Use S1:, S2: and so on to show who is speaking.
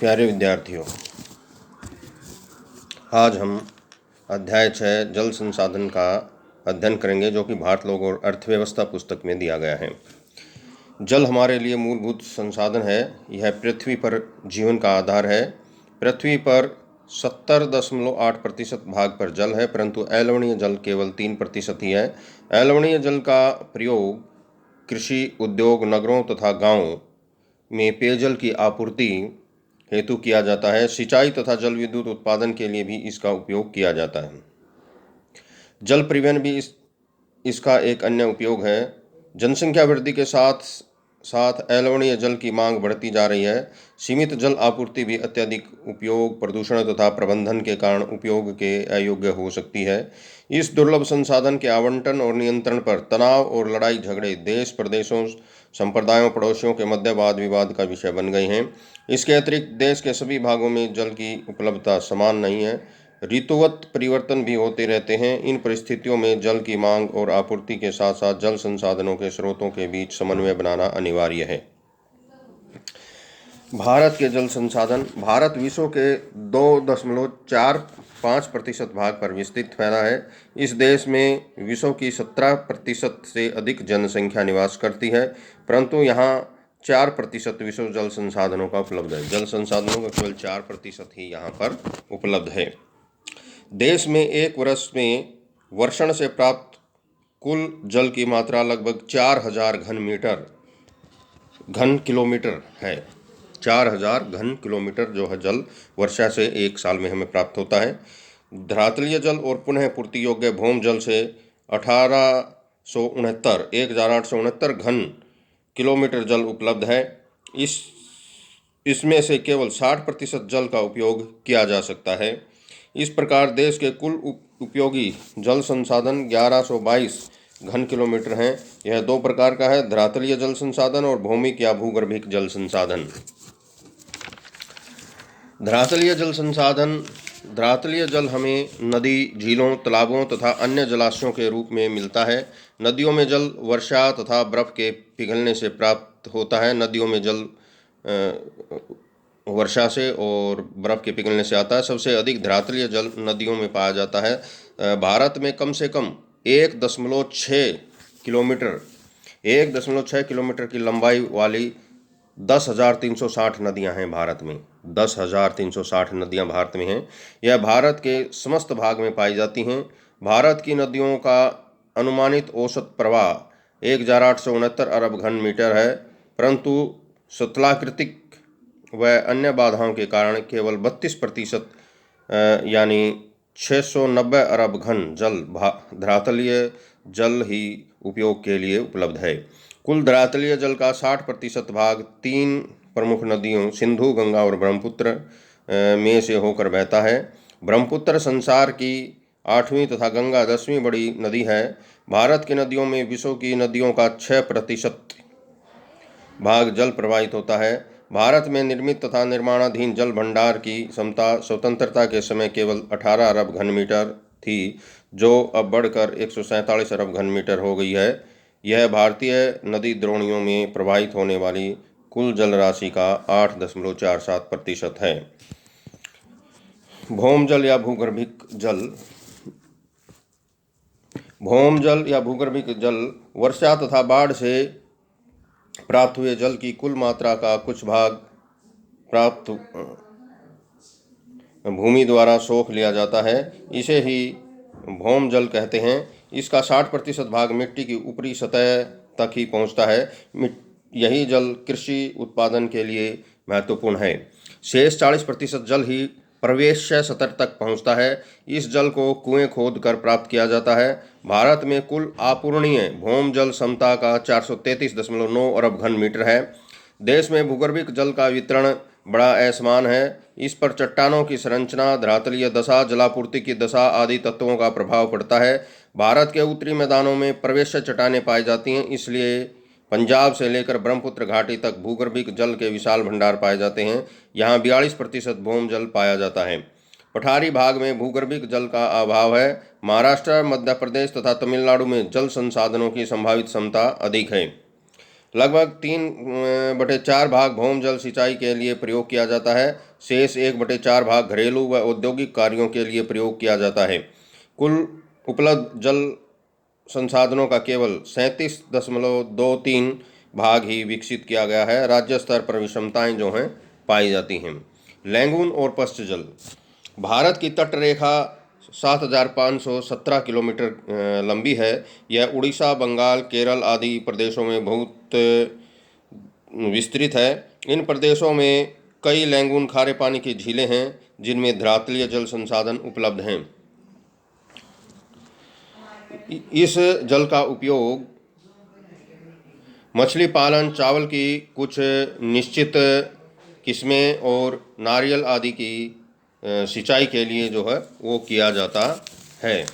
S1: प्यारे विद्यार्थियों, आज हम अध्याय 6 जल संसाधन का अध्ययन करेंगे, जो कि भारत लोक और अर्थव्यवस्था पुस्तक में दिया गया है। जल हमारे लिए मूलभूत संसाधन है। यह पृथ्वी पर जीवन का आधार है। पृथ्वी पर 70.8% भाग पर जल है, परंतु अलवणीय जल केवल 3% ही है। अलवणीय जल का प्रयोग कृषि, उद्योग, नगरों तथा गांवों में पेयजल की आपूर्ति हेतु किया जाता है। सिंचाई तथा जल विद्युत उत्पादन के लिए भी इसका उपयोग किया जाता है। जल परिवहन भी इसका एक अन्य उपयोग है। जनसंख्या वृद्धि के साथ साथ अलवणीय जल की मांग बढ़ती जा रही है। सीमित जल आपूर्ति भी अत्यधिक उपयोग, प्रदूषण तथा प्रबंधन के कारण उपयोग के अयोग्य हो सकती है। इस दुर्लभ संसाधन के आवंटन और नियंत्रण पर तनाव और लड़ाई झगड़े देश, प्रदेशों, संप्रदायों, पड़ोसियों के मध्य वाद विवाद का विषय बन गए हैं। इसके अतिरिक्त देश के सभी भागों में जल की उपलब्धता समान नहीं है। ऋतुवत परिवर्तन भी होते रहते हैं। इन परिस्थितियों में जल की मांग और आपूर्ति के साथ साथ जल संसाधनों के स्रोतों के बीच समन्वय बनाना अनिवार्य है। भारत के जल संसाधन। भारत विश्व के 2.45% भाग पर विस्तृत फैला है। इस देश में विश्व की 17% से अधिक जनसंख्या निवास करती है, परंतु यहाँ 4% विश्व जल संसाधनों का उपलब्ध है। जल संसाधनों का केवल 4% ही यहाँ पर उपलब्ध है। देश में एक वर्ष में वर्षण से प्राप्त कुल जल की मात्रा लगभग 4000 घन किलोमीटर है। 4000 घन किलोमीटर जो है जल वर्षा से एक साल में हमें प्राप्त होता है। धरातलीय जल और पुनः पूर्ति योग्य भौम जल से 1869 घन किलोमीटर जल उपलब्ध है। इसमें से केवल 60% जल का उपयोग किया जा सकता है। इस प्रकार देश के कुल उपयोगी जल संसाधन 1122 घन किलोमीटर हैं। यह दो प्रकार का है, धरातलीय जल संसाधन और भौमिक या भूगर्भिक जल संसाधन। धरातलीय जल संसाधन। धरातलीय जल हमें नदी, झीलों, तालाबों तथा अन्य जलाशयों के रूप में मिलता है। नदियों में जल वर्षा तथा बर्फ के पिघलने से प्राप्त होता है। नदियों में जल वर्षा से और बर्फ के पिघलने से आता है। सबसे अधिक धरातलीय जल नदियों में पाया जाता है। भारत में कम से कम 1.6 किलोमीटर की लंबाई वाली 10,360 नदियां हैं भारत में। 10,360 नदियां भारत में हैं। यह भारत के समस्त भाग में पाई जाती हैं। भारत की नदियों का अनुमानित औसत प्रवाह 1869 अरब घन मीटर है, परंतु स्थलाकृतिक व अन्य बाधाओं के कारण केवल 32% यानी 690 अरब घन जल धरातलीय जल ही उपयोग के लिए उपलब्ध है। कुल धरातलीय जल का 60% भाग 3 प्रमुख नदियों सिंधु, गंगा और ब्रह्मपुत्र में से होकर बहता है। ब्रह्मपुत्र संसार की 8वीं तथा गंगा 10वीं बड़ी नदी है। भारत की नदियों में विश्व की नदियों का 6% भाग जल प्रवाहित होता है। भारत में निर्मित तथा निर्माणाधीन जल भंडार की क्षमता स्वतंत्रता के समय केवल 18 अरब घन मीटर थी, जो अब बढ़कर 147 अरब घन मीटर हो गई है। यह भारतीय नदी द्रोणियों में प्रवाहित होने वाली कुल जल राशि का 8.47% है। भौम जल या भूगर्भिक जल। भौम जल या भूगर्भिक जल वर्षा तथा बाढ़ से प्राप्त हुए जल की कुल मात्रा का कुछ भाग प्राप्त भूमि द्वारा सोख लिया जाता है। इसे ही भौम जल कहते हैं। इसका 60% भाग मिट्टी की ऊपरी सतह तक ही पहुंचता है। यही जल कृषि उत्पादन के लिए महत्वपूर्ण है। शेष 40% जल ही प्रवेश्य सतह तक पहुंचता है। इस जल को कुएं खोद कर प्राप्त किया जाता है। भारत में कुल अपूरणीय भौम जल क्षमता का 433.9 अरब घन मीटर है। देश में भूगर्भिक जल का वितरण बड़ा असमान है। इस पर चट्टानों की संरचना, धरातलीय दशा, जलापूर्ति की दशा आदि तत्वों का प्रभाव पड़ता है। भारत के उत्तरी मैदानों में प्रवेश्य चट्टानें पाई जाती हैं, इसलिए पंजाब से लेकर ब्रह्मपुत्र घाटी तक भूगर्भिक जल के विशाल भंडार पाए जाते हैं। यहाँ 42% भौम जल पाया जाता है। पठारी भाग में भूगर्भिक जल का अभाव है। महाराष्ट्र, मध्य प्रदेश तथा तमिलनाडु में जल संसाधनों की संभावित क्षमता अधिक है। लगभग 3/4 भाग भौम जल सिंचाई के लिए प्रयोग किया जाता है। शेष 1/4 भाग घरेलू व औद्योगिक कार्यों के लिए प्रयोग किया जाता है। कुल उपलब्ध जल संसाधनों का केवल 37.23 भाग ही विकसित किया गया है। राज्य स्तर पर विषमताएं जो हैं पाई जाती हैं। लैंगून और पश्च जल। भारत की तट रेखा 7,517 किलोमीटर लंबी है। यह उड़ीसा, बंगाल, केरल आदि प्रदेशों में बहुत विस्तृत है। इन प्रदेशों में कई लैंगून खारे पानी की झीलें हैं जिनमें धरातलीय जल संसाधन उपलब्ध हैं। इस जल का उपयोग मछली पालन, चावल की कुछ निश्चित किस्में और नारियल आदि की सिंचाई के लिए जो है वो किया जाता है।